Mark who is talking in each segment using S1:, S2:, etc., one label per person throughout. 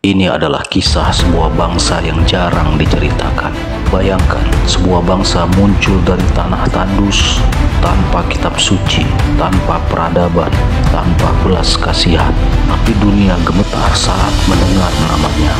S1: Ini adalah kisah sebuah bangsa yang jarang diceritakan. Bayangkan, sebuah bangsa muncul dari tanah tandus, tanpa kitab suci, tanpa peradaban, tanpa belas kasihan. Tapi dunia gemetar saat mendengar namanya.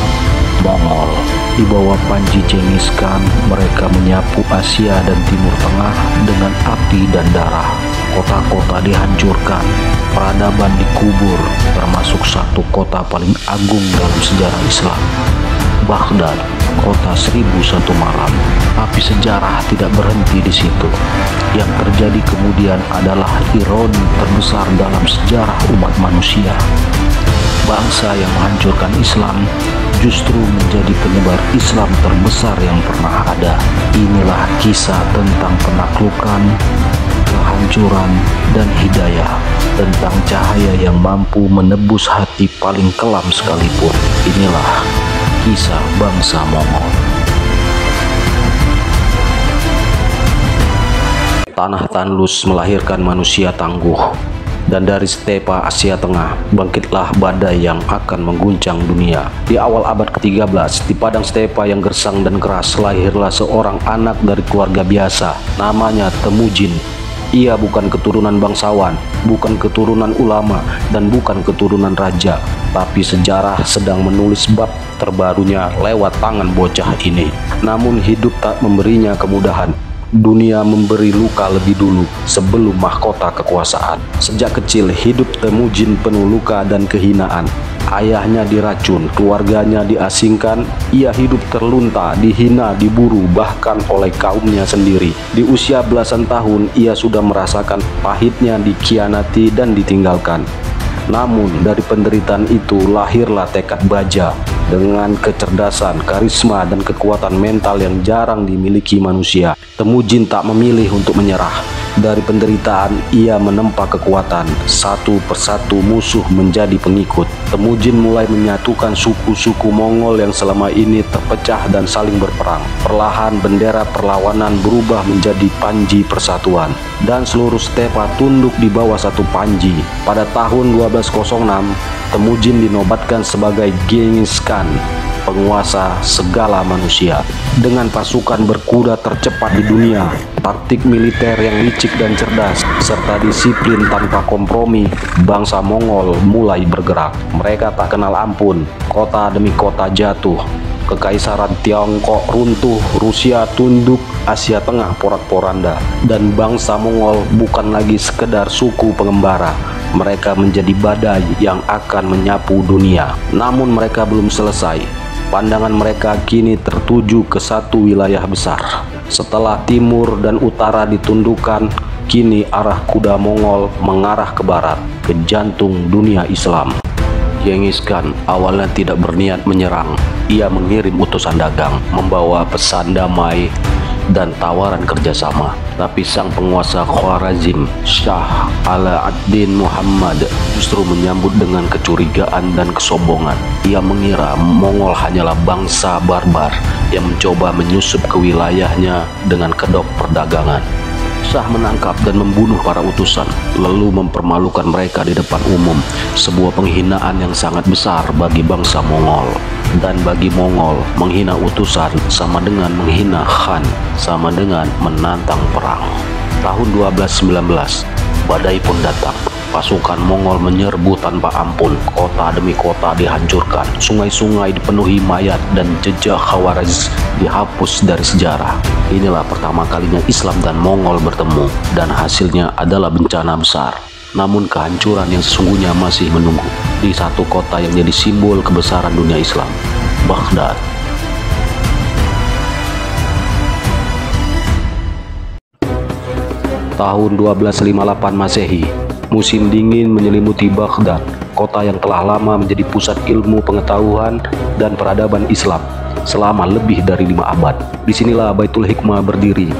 S1: Mongol. Di bawah Panji Genghis Khan, mereka menyapu Asia dan Timur Tengah dengan api dan darah. Kota-kota dihancurkan, peradaban dikubur, termasuk satu kota paling agung dalam sejarah Islam, Baghdad, kota 1001 malam. Tapi sejarah tidak berhenti di situ. Yang terjadi kemudian adalah ironi terbesar dalam sejarah umat manusia. Bangsa yang menghancurkan Islam justru menjadi penyebar Islam terbesar yang pernah ada. Inilah kisah tentang penaklukan, kehancuran, dan hidayah, tentang cahaya yang mampu menebus hati paling kelam sekalipun. Inilah kisah bangsa Mongol. Tanah tandus melahirkan manusia tangguh, dan dari stepa Asia Tengah bangkitlah badai yang akan mengguncang dunia. Di awal abad ke-13, di padang stepa yang gersang dan keras, lahirlah seorang anak dari keluarga biasa, namanya Temujin. Ia bukan keturunan bangsawan, bukan keturunan ulama, dan bukan keturunan raja. Tapi sejarah sedang menulis bab terbarunya lewat tangan bocah ini. Namun hidup tak memberinya kemudahan. Dunia memberi luka lebih dulu sebelum mahkota kekuasaan. Sejak kecil hidup Temujin penuh luka dan kehinaan. Ayahnya diracun, keluarganya diasingkan, ia hidup terlunta, dihina, diburu, bahkan oleh kaumnya sendiri. Di usia belasan tahun, ia sudah merasakan pahitnya dikhianati dan ditinggalkan. Namun dari penderitaan itu lahirlah tekad baja. Dengan kecerdasan, karisma, dan kekuatan mental yang jarang dimiliki manusia, Temujin tak memilih untuk menyerah. Dari penderitaan, ia menempa kekuatan. Satu persatu musuh menjadi pengikut. Temujin mulai menyatukan suku-suku Mongol yang selama ini terpecah dan saling berperang. Perlahan bendera perlawanan berubah menjadi Panji Persatuan, dan seluruh stepa tunduk di bawah satu Panji. Pada tahun 1206, Temujin dinobatkan sebagai Genghis Khan, penguasa segala manusia. Dengan pasukan berkuda tercepat di dunia, taktik militer yang licik dan cerdas, serta disiplin tanpa kompromi, bangsa Mongol mulai bergerak. Mereka tak kenal ampun. Kota demi kota jatuh. Kekaisaran Tiongkok runtuh, Rusia tunduk, Asia Tengah porak-poranda. Dan bangsa Mongol bukan lagi sekedar suku pengembara. Mereka menjadi badai yang akan menyapu dunia. Namun mereka belum selesai. Pandangan mereka kini tertuju ke satu wilayah besar. Setelah timur dan utara ditundukkan, kini arah kuda Mongol mengarah ke barat, ke jantung dunia Islam. Genghis Khan awalnya tidak berniat menyerang. Ia mengirim utusan dagang, membawa pesan damai dan tawaran kerjasama. Tapi sang penguasa Khwarazm, Shah Ala-ad-Din Muhammad, justru menyambut dengan kecurigaan dan kesombongan. Ia mengira Mongol hanyalah bangsa barbar yang mencoba menyusup ke wilayahnya dengan kedok perdagangan. Shah menangkap dan membunuh para utusan, lalu mempermalukan mereka di depan umum. Sebuah penghinaan yang sangat besar bagi bangsa Mongol. Dan bagi Mongol, menghina utusan sama dengan menghina Khan, sama dengan menantang perang. Tahun 1219, badai pun datang. Pasukan Mongol menyerbu tanpa ampun. Kota demi kota dihancurkan. Sungai-sungai dipenuhi mayat dan jejak Khawarizm dihapus dari sejarah. Inilah pertama kalinya Islam dan Mongol bertemu, dan hasilnya adalah bencana besar. Namun kehancuran yang sesungguhnya masih menunggu di satu kota yang jadi simbol kebesaran dunia Islam, Baghdad. Tahun 1258 Masehi, musim dingin menyelimuti Baghdad, kota yang telah lama menjadi pusat ilmu pengetahuan dan peradaban Islam selama lebih dari 5 abad. Disinilah Baitul Hikmah berdiri,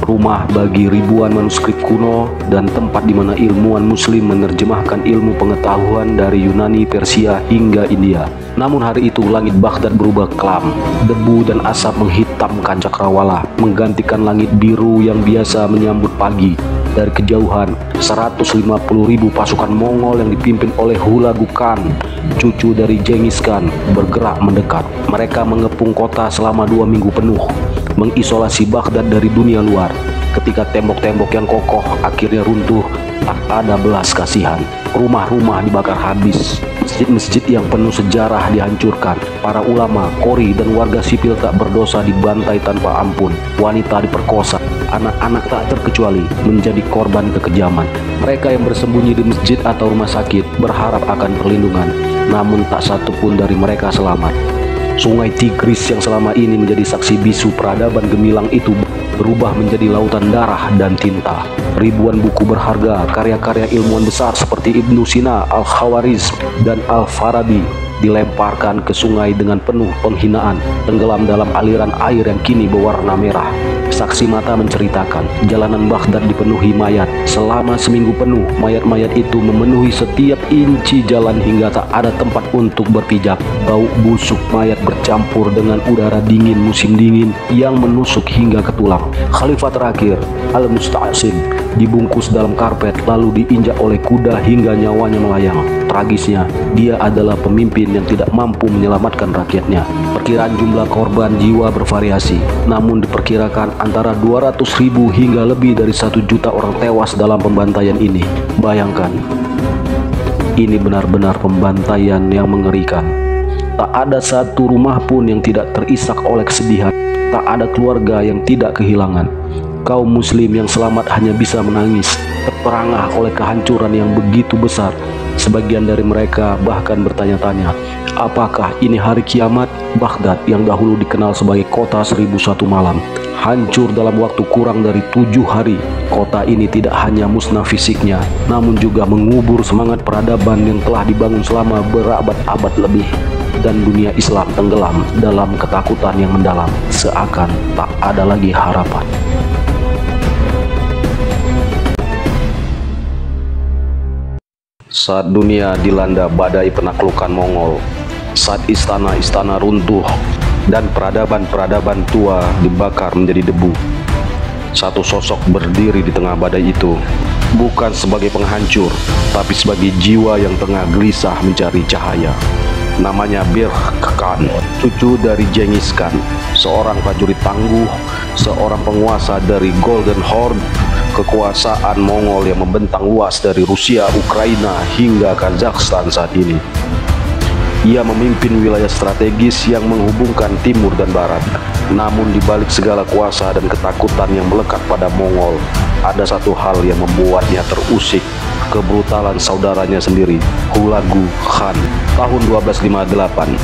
S1: rumah bagi ribuan manuskrip kuno dan tempat di mana ilmuwan muslim menerjemahkan ilmu pengetahuan dari Yunani, Persia, hingga India. Namun hari itu langit Baghdad berubah kelam. Debu dan asap menghitamkan cakrawala, menggantikan langit biru yang biasa menyambut pagi. Dari kejauhan, 150.000 pasukan Mongol yang dipimpin oleh Hulagu Khan, cucu dari Genghis Khan, bergerak mendekat. Mereka mengepung kota selama 2 minggu penuh, mengisolasi Baghdad dari dunia luar. Ketika tembok-tembok yang kokoh akhirnya runtuh, tak ada belas kasihan. Rumah-rumah dibakar habis, masjid-masjid yang penuh sejarah dihancurkan. Para ulama, qori, dan warga sipil tak berdosa dibantai tanpa ampun. Wanita diperkosa, anak-anak tak terkecuali menjadi korban kekejaman. Mereka yang bersembunyi di masjid atau rumah sakit berharap akan perlindungan, namun tak satu pun dari mereka selamat. Sungai Tigris yang selama ini menjadi saksi bisu peradaban gemilang itu berubah menjadi lautan darah dan tinta. Ribuan buku berharga, karya-karya ilmuwan besar seperti Ibnu Sina, Al-Khawarizm, dan Al-Farabi dilemparkan ke sungai dengan penuh penghinaan, tenggelam dalam aliran air yang kini berwarna merah. Saksi mata menceritakan, jalanan Baghdad dipenuhi mayat. Selama seminggu penuh, mayat-mayat itu memenuhi setiap inci jalan hingga tak ada tempat untuk berpijak. Bau busuk mayat bercampur dengan udara dingin musim dingin yang menusuk hingga ke tulang. Khalifah terakhir, Al-Musta'sim, dibungkus dalam karpet lalu diinjak oleh kuda hingga nyawanya melayang. Tragisnya, dia adalah pemimpin yang tidak mampu menyelamatkan rakyatnya. Perkiraan jumlah korban jiwa bervariasi, namun diperkirakan antara 200.000 hingga lebih dari 1 juta orang tewas dalam pembantaian ini. Bayangkan, ini benar-benar pembantaian yang mengerikan. Tak ada satu rumah pun yang tidak terisak oleh kesedihan. Tak ada keluarga yang tidak kehilangan. Kaum muslim yang selamat hanya bisa menangis, terperangah oleh kehancuran yang begitu besar. Sebagian dari mereka bahkan bertanya-tanya, apakah ini hari kiamat? Baghdad yang dahulu dikenal sebagai kota 1001 malam, hancur dalam waktu kurang dari 7 hari. Kota ini tidak hanya musnah fisiknya, namun juga mengubur semangat peradaban yang telah dibangun selama berabad-abad lebih. Dan dunia Islam tenggelam dalam ketakutan yang mendalam, seakan tak ada lagi harapan. Saat dunia dilanda badai penaklukan Mongol, saat istana-istana runtuh dan peradaban-peradaban tua dibakar menjadi debu, satu sosok berdiri di tengah badai itu, bukan sebagai penghancur, tapi sebagai jiwa yang tengah gelisah mencari cahaya. Namanya Berk Khan, cucu dari Genghis Khan, seorang prajurit tangguh, seorang penguasa dari Golden Horde, kekuasaan Mongol yang membentang luas dari Rusia, Ukraina, hingga Kazakhstan saat ini. Ia memimpin wilayah strategis yang menghubungkan timur dan barat. Namun di balik segala kuasa dan ketakutan yang melekat pada Mongol, ada satu hal yang membuatnya terusik, kebrutalan saudaranya sendiri, Hulagu Khan. Tahun 1258,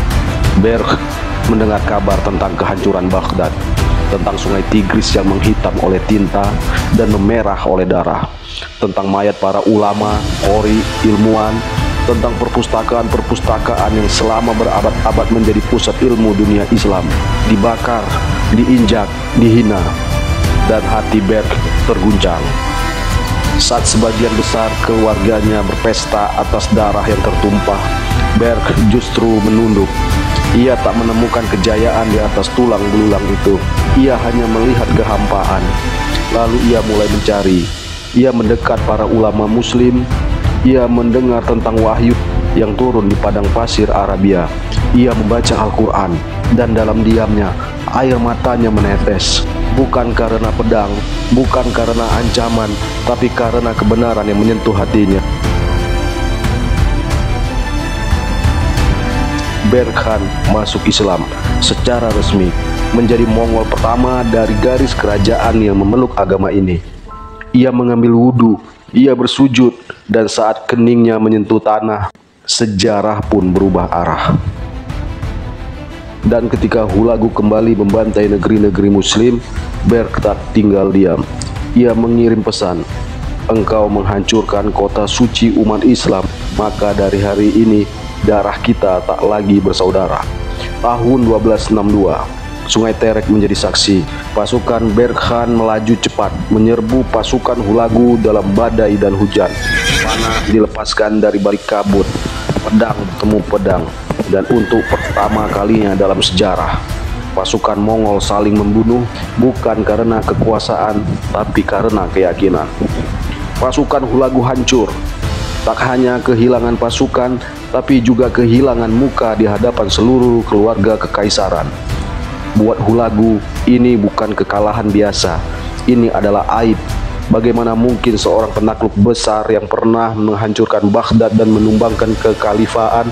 S1: Berk mendengar kabar tentang kehancuran Baghdad, tentang sungai Tigris yang menghitam oleh tinta dan memerah oleh darah, tentang mayat para ulama, qori, ilmuwan, tentang perpustakaan-perpustakaan yang selama berabad-abad menjadi pusat ilmu dunia Islam, dibakar, diinjak, dihina, dan hati Berk terguncang. Saat sebagian besar keluarganya berpesta atas darah yang tertumpah, Berk justru menunduk. Ia tak menemukan kejayaan di atas tulang belulang itu. Ia hanya melihat kehampaan. Lalu ia mulai mencari. Ia mendekat para ulama muslim. Ia mendengar tentang wahyu yang turun di padang pasir Arabia. Ia membaca Al-Quran, dan dalam diamnya air matanya menetes. Bukan karena pedang, bukan karena ancaman, tapi karena kebenaran yang menyentuh hatinya. Berk Khan masuk Islam secara resmi, menjadi Mongol pertama dari garis kerajaan yang memeluk agama ini. Ia mengambil wudhu, ia bersujud, dan saat keningnya menyentuh tanah, sejarah pun berubah arah. Dan ketika Hulagu kembali membantai negeri-negeri muslim, Berk tak tinggal diam. Ia mengirim pesan, engkau menghancurkan kota suci umat Islam, maka dari hari ini darah kita tak lagi bersaudara. Tahun 1262, Sungai Terek menjadi saksi. Pasukan Berk Khan melaju cepat menyerbu pasukan Hulagu dalam badai dan hujan. Panah dilepaskan dari balik kabut, pedang bertemu pedang, dan untuk pertama kalinya dalam sejarah, pasukan Mongol saling membunuh bukan karena kekuasaan, tapi karena keyakinan. pasukan Hulagu hancur. Tak hanya kehilangan pasukan, tapi juga kehilangan muka di hadapan seluruh keluarga kekaisaran. Buat Hulagu, ini bukan kekalahan biasa. Ini adalah aib. Bagaimana mungkin seorang penakluk besar yang pernah menghancurkan Baghdad dan menumbangkan kekhalifahan,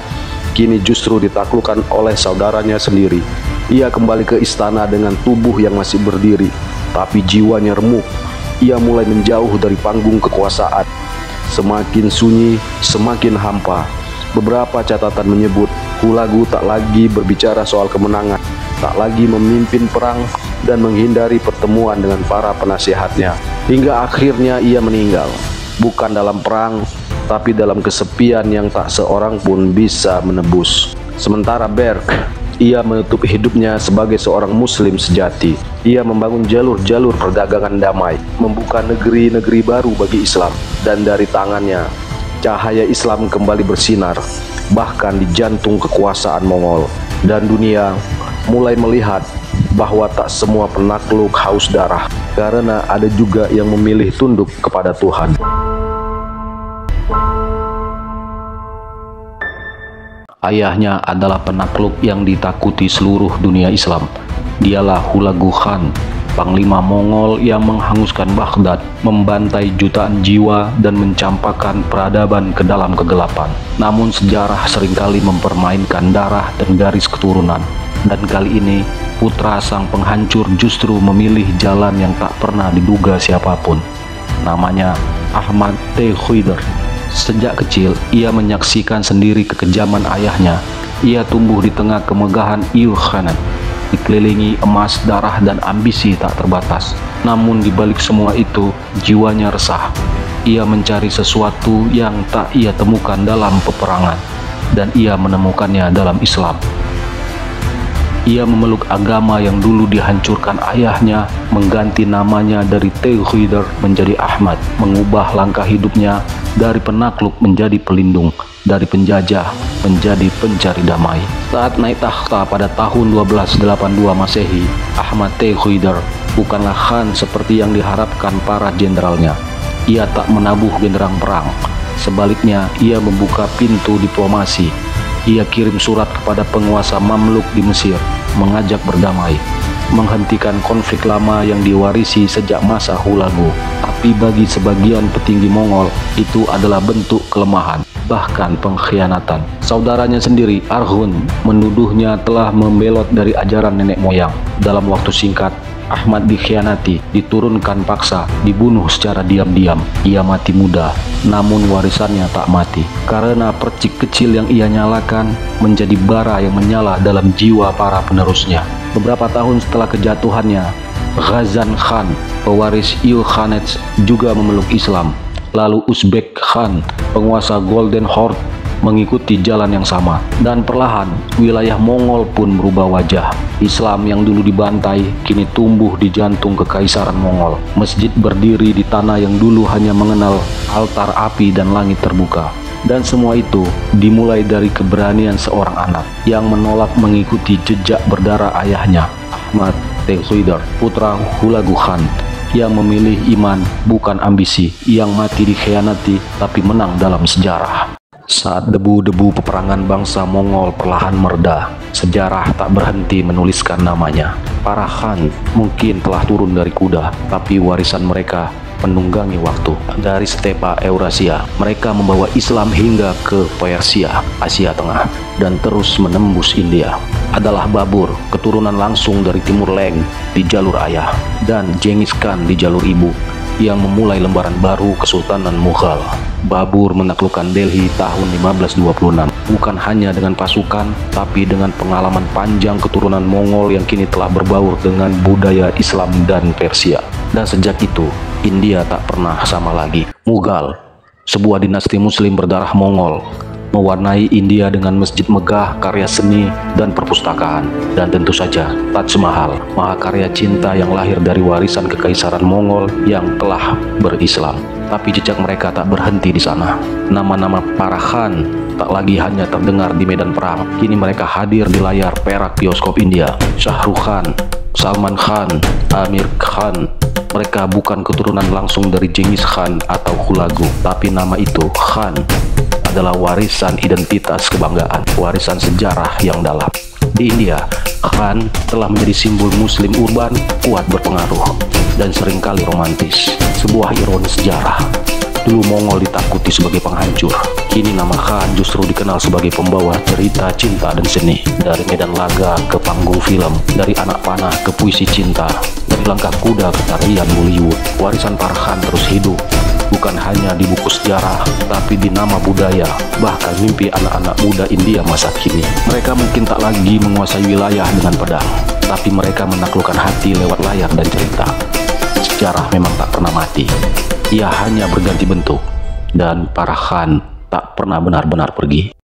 S1: kini justru ditaklukkan oleh saudaranya sendiri. Ia kembali ke istana dengan tubuh yang masih berdiri, tapi jiwanya remuk. Ia mulai menjauh dari panggung kekuasaan. Semakin sunyi, semakin hampa. Beberapa catatan menyebut Hulagu tak lagi berbicara soal kemenangan, tak lagi memimpin perang dan menghindari pertemuan dengan para penasihatnya. Hingga akhirnya ia meninggal, bukan dalam perang, tapi dalam kesepian yang tak seorang pun bisa menebus. Sementara Berke, ia menutup hidupnya sebagai seorang muslim sejati. Ia membangun jalur-jalur perdagangan damai, membuka negeri-negeri baru bagi Islam, dan dari tangannya cahaya Islam kembali bersinar, bahkan di jantung kekuasaan Mongol. Dan dunia mulai melihat bahwa tak semua penakluk haus darah, karena ada juga yang memilih tunduk kepada Tuhan. Ayahnya adalah penakluk yang ditakuti seluruh dunia Islam. Dialah Hulagu Khan, panglima Mongol yang menghanguskan Baghdad, membantai jutaan jiwa dan mencampakkan peradaban ke dalam kegelapan. Namun sejarah seringkali mempermainkan darah dan garis keturunan. Dan kali ini, putra sang penghancur justru memilih jalan yang tak pernah diduga siapapun. Namanya Ahmad Teyhuider. Sejak kecil, ia menyaksikan sendiri kekejaman ayahnya. Ia tumbuh di tengah kemegahan Ilkhanate, dikelilingi emas, darah, dan ambisi tak terbatas. Namun di balik semua itu, jiwanya resah. Ia mencari sesuatu yang tak ia temukan dalam peperangan, dan ia menemukannya dalam Islam. Ia memeluk agama yang dulu dihancurkan ayahnya, mengganti namanya dari Teyhuider menjadi Ahmad, mengubah langkah hidupnya dari penakluk menjadi pelindung, dari penjajah menjadi pencari damai. Saat naik takhta pada tahun 1282 Masehi, Ahmad Teyhuider bukanlah khan seperti yang diharapkan para jenderalnya. Ia tak menabuh genderang perang. Sebaliknya, ia membuka pintu diplomasi. Ia kirim surat kepada penguasa Mamluk di Mesir, mengajak berdamai, menghentikan konflik lama yang diwarisi sejak masa Hulagu. Tapi bagi sebagian petinggi Mongol, itu adalah bentuk kelemahan, bahkan pengkhianatan. Saudaranya sendiri, Arghun, menuduhnya telah membelot dari ajaran nenek moyang. Dalam waktu singkat, Ahmad dikhianati, diturunkan paksa, dibunuh secara diam-diam. Ia mati muda, namun warisannya tak mati, karena percik kecil yang ia nyalakan menjadi bara yang menyala dalam jiwa para penerusnya. Beberapa tahun setelah kejatuhannya, Ghazan Khan, pewaris Ilkhanate, juga memeluk Islam. Lalu Uzbek Khan, penguasa Golden Horde, mengikuti jalan yang sama, dan perlahan wilayah Mongol pun berubah wajah. Islam yang dulu dibantai kini tumbuh di jantung kekaisaran Mongol. Masjid berdiri di tanah yang dulu hanya mengenal altar api dan langit terbuka. Dan semua itu dimulai dari keberanian seorang anak yang menolak mengikuti jejak berdarah ayahnya, Ahmad Teyhuider, putra Hulagu Khan, yang memilih iman bukan ambisi, yang mati dikhianati tapi menang dalam sejarah. Saat debu-debu peperangan bangsa Mongol perlahan mereda, sejarah tak berhenti menuliskan namanya. Para khan mungkin telah turun dari kuda, tapi warisan mereka menunggangi waktu. Dari stepa Eurasia, mereka membawa Islam hingga ke Persia, Asia Tengah, dan terus menembus India. Adalah Babur, keturunan langsung dari Timur Leng di jalur ayah, dan Genghis Khan di jalur ibu, yang memulai lembaran baru Kesultanan Mughal. Babur menaklukkan Delhi tahun 1526, bukan hanya dengan pasukan, tapi dengan pengalaman panjang keturunan Mongol yang kini telah berbaur dengan budaya Islam dan Persia. Dan sejak itu, India tak pernah sama lagi. Mughal, sebuah dinasti muslim berdarah Mongol, mewarnai India dengan masjid megah, karya seni, dan perpustakaan. Dan tentu saja Taj Mahal, mahakarya cinta yang lahir dari warisan kekaisaran Mongol yang telah berislam. Tapi jejak mereka tak berhenti di sana. Nama-nama para khan tak lagi hanya terdengar di medan perang. Kini mereka hadir di layar perak bioskop India. Shah Rukh Khan, Salman Khan, Amir Khan. Mereka bukan keturunan langsung dari Genghis Khan atau Hulagu, tapi nama itu Khan adalah warisan identitas kebanggaan, warisan sejarah yang dalam. Di India, Khan telah menjadi simbol muslim urban kuat berpengaruh dan seringkali romantis. Sebuah ironi sejarah. Dulu Mongol ditakuti sebagai penghancur. Kini nama Khan justru dikenal sebagai pembawa cerita cinta dan seni. Dari medan laga ke panggung film, dari anak panah ke puisi cinta, dari langkah kuda ke tarian Bollywood. Warisan para Khan terus hidup, bukan hanya di buku sejarah, tapi di nama budaya, bahkan mimpi anak-anak muda India masa kini. Mereka mungkin tak lagi menguasai wilayah dengan pedang, tapi mereka menaklukkan hati lewat layar dan cerita. Sejarah memang tak pernah mati. Ia hanya berganti bentuk, dan para Khan tak pernah benar-benar pergi.